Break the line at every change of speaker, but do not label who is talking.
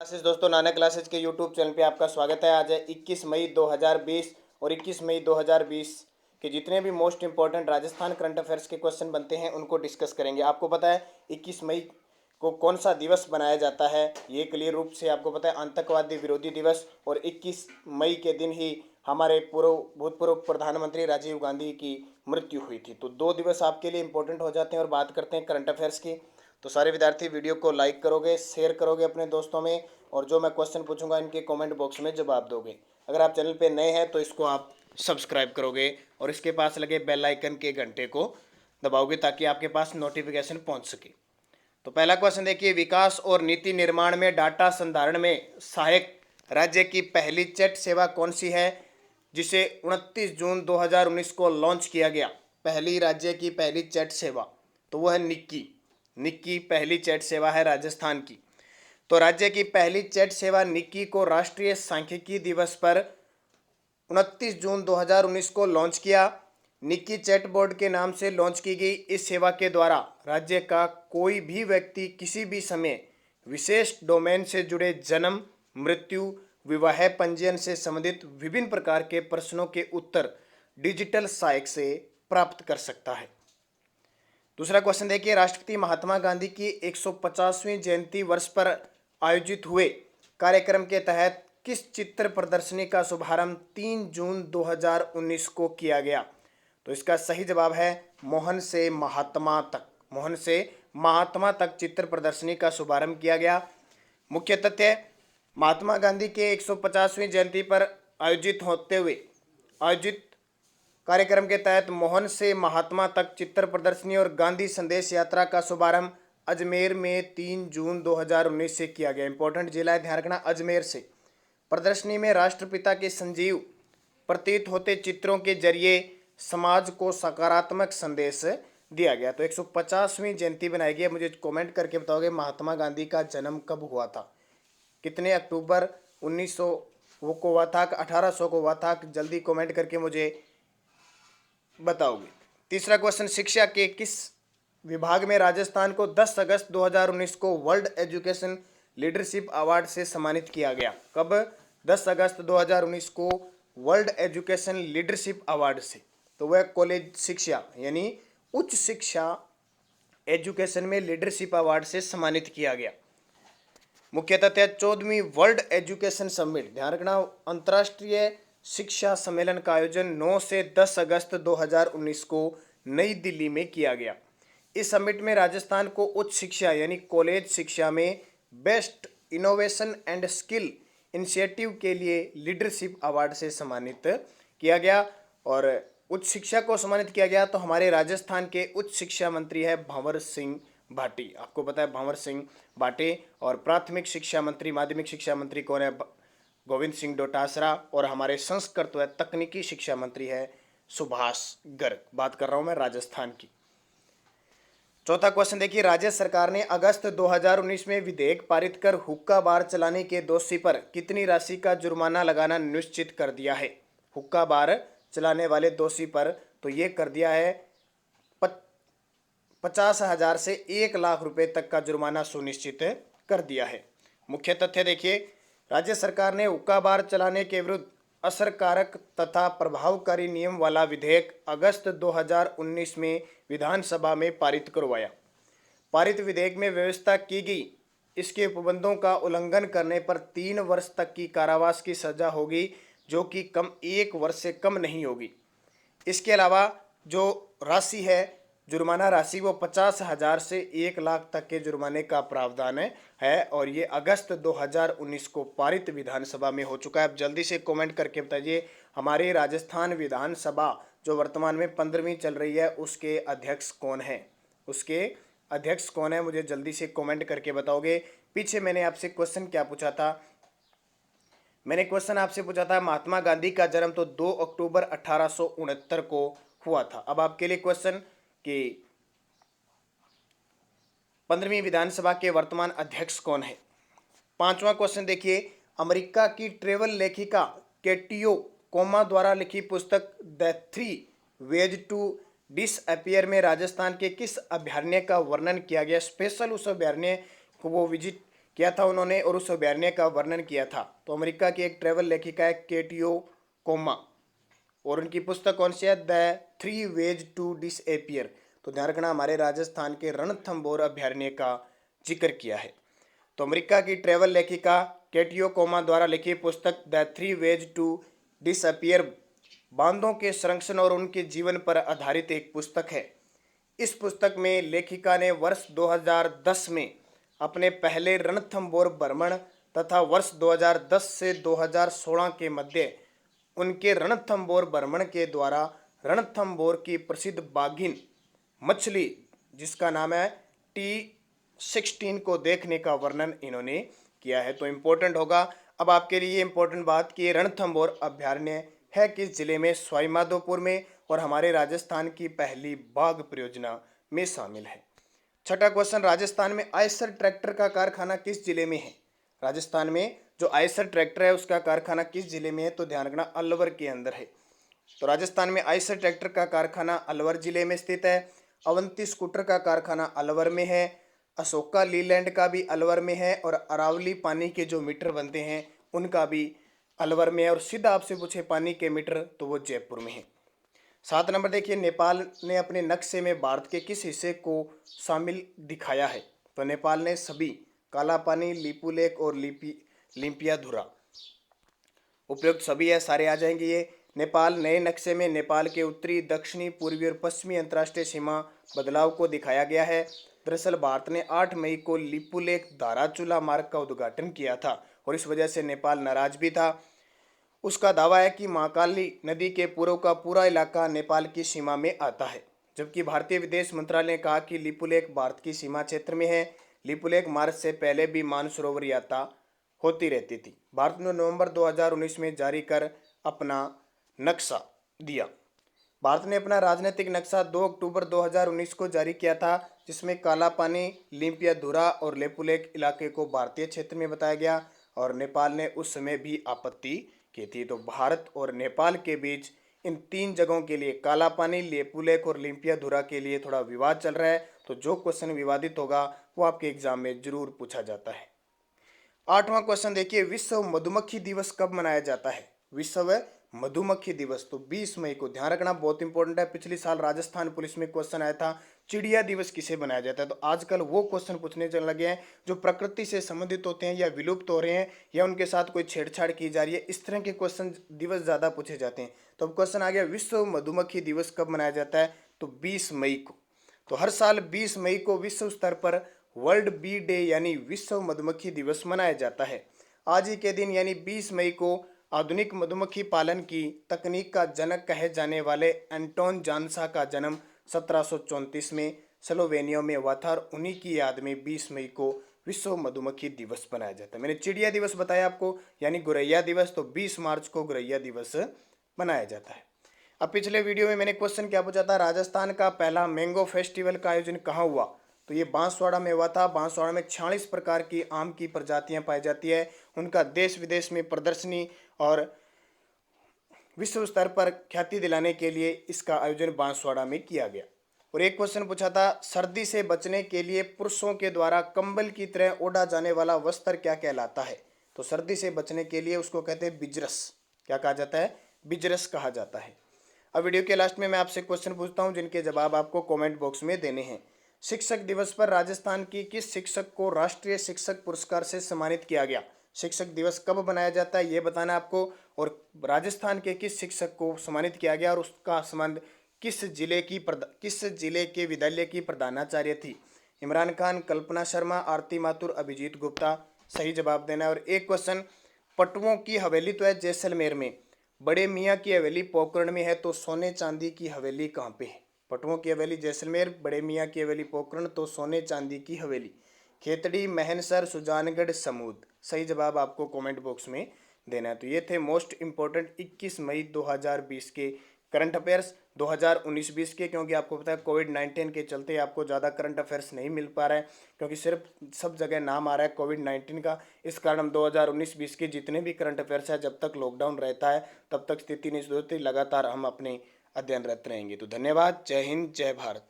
Classes दोस्तों, नाना classes के YouTube channel पे आपका स्वागत है। आज है 21 मई 2020 और 21 मई 2020 के जितने भी most important Rajasthan current affairs के क्वेश्चन बनते हैं उनको डिस्कस करेंगे। आपको पता है 21 मई को कौन सा दिवस बनाया जाता है, ये क्लियर रूप से आपको पता है, आतंकवादी विरोधी दिवस। और 21 मई के दिन ही हमारे भूतपूर्व प्रधानमंत्री राजीव गांधी की मृत्यु हुई थी। तो दो दिवस आपके लिए इंपॉर्टेंट हो जाते हैं। और बात करते हैं करंट अफेयर्स की, तो सारे विद्यार्थी वीडियो को लाइक करोगे, शेयर करोगे अपने दोस्तों में, और जो मैं क्वेश्चन पूछूंगा इनके कमेंट बॉक्स में जवाब दोगे। अगर आप चैनल पे नए हैं तो इसको आप सब्सक्राइब करोगे और इसके पास लगे बेल आइकन के घंटे को दबाओगे ताकि आपके पास नोटिफिकेशन पहुंच सके। तो पहला क्वेश्चन देखिए, विकास और नीति निर्माण में डाटा संधारण में सहायक राज्य की पहली चैट सेवा कौन सी है, जिसे 29 जून 2019 को लॉन्च किया गया। पहली राज्य की पहली चैट सेवा, तो वो है निक्की। निक्की पहली चैट सेवा है राजस्थान की। तो राज्य की पहली चैट सेवा निक्की को राष्ट्रीय सांख्यिकी दिवस पर 29 जून 2019 को लॉन्च किया। निक्की चैट बोर्ड के नाम से लॉन्च की गई इस सेवा के द्वारा राज्य का कोई भी व्यक्ति किसी भी समय विशेष डोमेन से जुड़े जन्म, मृत्यु, विवाह पंजीयन से संबंधित विभिन्न प्रकार के प्रश्नों के उत्तर डिजिटल सहायक से प्राप्त कर सकता है। दूसरा क्वेश्चन देखिए, राष्ट्रपिता महात्मा गांधी की 150वीं जयंती वर्ष पर आयोजित हुए कार्यक्रम के तहत किस चित्र प्रदर्शनी का शुभारंभ 3 जून 2019 को किया गया। तो इसका सही जवाब है मोहन से महात्मा तक। मोहन से महात्मा तक चित्र प्रदर्शनी का शुभारंभ किया गया। मुख्य तथ्य, महात्मा गांधी के 150वीं जयंती पर आयोजित कार्यक्रम के तहत मोहन से महात्मा तक चित्र प्रदर्शनी और गांधी संदेश यात्रा का शुभारंभ अजमेर में 3 जून 2019 से किया गया। इंपॉर्टेंट जिला है, ध्यान रखना, अजमेर से। प्रदर्शनी में राष्ट्रपिता के संजीव प्रतीत होते चित्रों के जरिए समाज को सकारात्मक संदेश दिया गया। तो 150वीं जयंती बनाई गई। मुझे कमेंट करके बताओगे महात्मा गांधी का जन्म कब हुआ था, कितने अक्टूबर 1900 को हुआ था, 1800 को हुआ था, जल्दी कमेंट करके मुझे बताओगे। तीसरा क्वेश्चन, शिक्षा के किस विभाग में राजस्थान को 10 अगस्त 2019 को वर्ल्ड एजुकेशन लीडरशिप अवार्ड से सम्मानित किया गया। कब? 10 अगस्त 2019 को वर्ल्ड एजुकेशन लीडरशिप अवार्ड से। तो वह कॉलेज शिक्षा यानी उच्च शिक्षा एजुकेशन में लीडरशिप अवार्ड से सम्मानित किया गया। मुख्य तथ्य, 14वीं वर्ल्ड एजुकेशन समिट, ध्यान रखना, अंतर्राष्ट्रीय शिक्षा सम्मेलन का आयोजन 9 से 10 अगस्त 2019 को नई दिल्ली में किया गया। इस समिट में राजस्थान को उच्च शिक्षा यानी कॉलेज शिक्षा में best innovation and skill initiative के लिए लीडरशिप अवार्ड से सम्मानित किया गया। और उच्च शिक्षा को सम्मानित किया गया तो हमारे राजस्थान के उच्च शिक्षा मंत्री है भंवर सिंह भाटी। आपको पता है भंवर सिंह भाटी। और प्राथमिक शिक्षा मंत्री, माध्यमिक शिक्षा मंत्री कौन है? गोविंद सिंह डोटासरा। और हमारे संस्कृत व तकनीकी शिक्षा मंत्री है सुभाष गर्ग। बात कर रहा हूं मैं राजस्थान की। चौथा क्वेश्चन देखिए, राज्य सरकार ने अगस्त 2019 में विधेयक पारित कर हुक्का बार चलाने के दोषी पर कितनी राशि का जुर्माना लगाना निश्चित कर दिया है। हुक्का बार चलाने वाले दोषी पर तो ये कर दिया है 50,000 से 1 लाख रुपए तक का जुर्माना सुनिश्चित कर दिया है। मुख्य तथ्य देखिए, राज्य सरकार ने हुक्का बार चलाने के विरुद्ध असरकारक तथा प्रभावकारी नियम वाला विधेयक अगस्त 2019 में विधानसभा में पारित करवाया। पारित विधेयक में व्यवस्था की गई इसके उपबंधों का उल्लंघन करने पर 3 वर्ष तक की कारावास की सजा होगी, जो कि कम 1 वर्ष से कम नहीं होगी। इसके अलावा जो राशि है, जुर्माना राशि, वो 50,000 से 1 लाख तक के जुर्माने का प्रावधान है। और ये अगस्त 2019 को पारित विधानसभा में हो चुका है। अब जल्दी से कमेंट करके बताइए हमारे राजस्थान विधानसभा जो वर्तमान में 15वीं चल रही है उसके अध्यक्ष कौन है। उसके अध्यक्ष कौन है, मुझे जल्दी से कमेंट करके बताओगे। पीछे मैंने आपसे क्वेश्चन क्या पूछा था? मैंने क्वेश्चन आपसे पूछा था महात्मा गांधी का जन्म तो 2 अक्टूबर 1869 को हुआ था। अब आपके लिए क्वेश्चन कि 15वीं विधानसभा के वर्तमान अध्यक्ष कौन है। पांचवा क्वेश्चन देखिए, अमेरिका की ट्रेवल लेखिका केटियो कोमा द्वारा लिखी पुस्तक द 3 वेज टू डिसअपियर में राजस्थान के किस अभयारण्य का वर्णन किया गया। स्पेशल उस अभयारण्य को वो विजिट किया था उन्होंने और उस अभयारण्य का वर्णन किया था? तो अमेरिका की एक ट्रैवल लेखिका है केटियो कोमा, और उनकी पुस्तक कौन सी है? The 3 ways to disappear. तो ध्यान रखना, हमारे राजस्थान के रणथंभौर अभयारण्य का जिक्र किया है। तो अमेरिका की ट्रैवल लेखिका केटियो कोमा द्वारा लिखी पुस्तक द 3 वेज टू डिसअपियर बांधों के संरक्षण और उनके जीवन पर आधारित एक पुस्तक है। इस पुस्तक में लेखिका ने वर्ष 2010 में अपने पहले रणथंभौर भ्रमण तथा वर्ष 2010 से 2016 के मध्य उनके रणथंभौर भ्रमण के द्वारा रणथंभौर की प्रसिद्ध बाघिन मछली जिसका नाम है T16 को देखने का वर्णन इन्होंने किया है। तो इम्पोर्टेंट होगा अब आपके लिए इम्पोर्टेंट बात कि रणथंभौर अभयारण्य है किस जिले में? सवाई माधोपुर में, और हमारे राजस्थान की पहली बाघ परियोजना में शामिल है। छठा क्वेश्चन, राजस्थान में आयसर ट्रैक्टर का कारखाना किस जिले में है? राजस्थान में जो आयसर ट्रैक्टर है उसका कारखाना किस जिले में है? तो ध्यान रखना, अलवर के अंदर है। तो राजस्थान में आयसर ट्रैक्टर का कारखाना अलवर जिले में स्थित है। अवंती स्कूटर का कारखाना अलवर में है। अशोका लीलैंड का भी अलवर में है, और अरावली पानी के जो मीटर बनते हैं उनका भी अलवर में है। और सीधा आपसे पूछे पानी के मीटर तो वो जयपुर में है। 7 नंबर देखिए, नेपाल ने अपने नक्शे में भारत के किस हिस्से को शामिल दिखाया है? तो नेपाल ने सभी काला पानी, लिपुलेक और लिम्पियाधुरा, उपयुक्त सभी है, सारे आ जाएंगे ये। नेपाल नए नक्शे में नेपाल के उत्तरी, दक्षिणी, पूर्वी और पश्चिमी अंतर्राष्ट्रीय सीमा बदलाव को दिखाया गया है। दरअसल भारत ने 8 मई को लिपुलेक धाराचूला मार्ग का उद्घाटन किया था और इस वजह से नेपाल नाराज भी था। उसका दावा है कि महाकाली नदी के पूर्व का पूरा इलाका नेपाल की सीमा में आता है, जबकि भारतीय विदेश मंत्रालय ने कहा कि लिपुलेक भारत की सीमा क्षेत्र में है। लिपुलेक मार्च से पहले भी मानसरोवर यात्रा होती रहती थी। भारत ने नवंबर 2019 में जारी कर अपना नक्शा दिया। भारत ने अपना राजनीतिक नक्शा 2 अक्टूबर 2019 को जारी किया था, जिसमें काला पानी, लिम्पियाधुरा और लेपुलेक इलाके को भारतीय क्षेत्र में बताया गया, और नेपाल ने उस समय भी आपत्ति की थी। तो भारत और नेपाल के बीच इन 3 जगहों के लिए, काला पानी, लेपुलेक और लिम्पियाधुरा के लिए थोड़ा विवाद चल रहा है। तो जो क्वेश्चन विवादित होगा वो आपके एग्जाम में जरूर पूछा जाता है। 8वां क्वेश्चन देखिए, विश्व मधुमक्खी दिवस कब मनाया जाता है? विश्व मधुमक्खी दिवस तो 20 मई को। ध्यान रखना, बहुत इंपॉर्टेंट है। पिछले साल राजस्थान पुलिस में क्वेश्चन आया था, चिड़िया दिवस किसे बनाया जाता है? तो आजकल वो क्वेश्चन पूछने चलने लगे हैं जो प्रकृति से संबंधित होते हैं या विलुप्त हो रहे हैं या उनके साथ कोई छेड़छाड़ की जा रही है, इस तरह के क्वेश्चन दिवस ज़्यादा पूछे जाते हैं। तो अब क्वेश्चन आ गया, विश्व मधुमक्खी दिवस कब मनाया जाता है? तो 20 मई को। तो हर साल 20 मई को विश्व स्तर पर वर्ल्ड बी डे यानी विश्व मधुमक्खी दिवस मनाया जाता है। आज ही के दिन यानी 20 मई को आधुनिक मधुमक्खी पालन की तकनीक का जनक कहे जाने वाले एंटोन जानसा का जन्म 1734 में स्लोवेनिया में हुआ था, और उन्हीं की याद में 20 मई को विश्व मधुमक्खी दिवस मनाया जाता है। मैंने चिड़िया दिवस बताया आपको, यानी गौरैया दिवस, तो 20 मार्च को गौरैया दिवस मनाया जाता है। अब पिछले वीडियो में मैंने क्वेश्चन क्या पूछा था, राजस्थान का पहला मैंगो फेस्टिवल का आयोजन कहाँ हुआ? तो ये बांसवाड़ा में हुआ था। बांसवाड़ा में 46 प्रकार की आम की प्रजातियां पाई जाती है। उनका देश विदेश में प्रदर्शनी और विश्व स्तर पर ख्याति दिलाने के लिए इसका आयोजन बांसवाड़ा में किया गया। और एक क्वेश्चन पूछा था, सर्दी से बचने के लिए पुरुषों के द्वारा कंबल की तरह ओढ़ा जाने वाला वस्त्र क्या कहलाता है? तो सर्दी से बचने के लिए उसको कहते हैं बिजरस। क्या कहा जाता है? बिजरस कहा जाता है। अब वीडियो के लास्ट में मैं आपसे क्वेश्चन पूछता हूं जिनके जवाब आपको कमेंट बॉक्स में देने हैं। शिक्षक दिवस पर राजस्थान की किस शिक्षक को राष्ट्रीय शिक्षक पुरस्कार से सम्मानित किया गया? शिक्षक दिवस कब मनाया जाता है ये बताना आपको, और राजस्थान के किस शिक्षक को सम्मानित किया गया और उसका संबंध किस जिले के विद्यालय की प्रधानाचार्य थी? इमरान खान, कल्पना शर्मा, आरती माथुर, अभिजीत गुप्ता। सही जवाब देना है। और एक क्वेश्चन, पटवों की हवेली तो है जैसलमेर में, बड़े मियाँ की हवेली पोखरण में है, तो सोने चांदी की हवेली कहाँ पे है? पटवों की हवेली जैसलमेर, बड़े मियाँ की हवेली पोखरण, तो सोने चांदी की हवेली खेतड़ी, महनसर, सुजानगढ़, समूद। सही जवाब आपको कमेंट बॉक्स में देना है। तो ये थे मोस्ट इंपॉर्टेंट 21 मई 2020 के करंट अफेयर्स 2019-20 के, क्योंकि आपको पता है कोविड-19 के चलते आपको ज़्यादा करंट अफेयर्स नहीं मिल पा रहा है, क्योंकि सिर्फ सब जगह नाम आ रहा है कोविड-19 का। इस कारण हम 2019-20 के जितने भी करंट अफेयर्स है, जब तक लॉकडाउन रहता है तब तक स्थिति नहीं सुधरती, लगातार हम अपने अध्ययनरत रहेंगे। तो धन्यवाद। जय हिंद, जय भारत।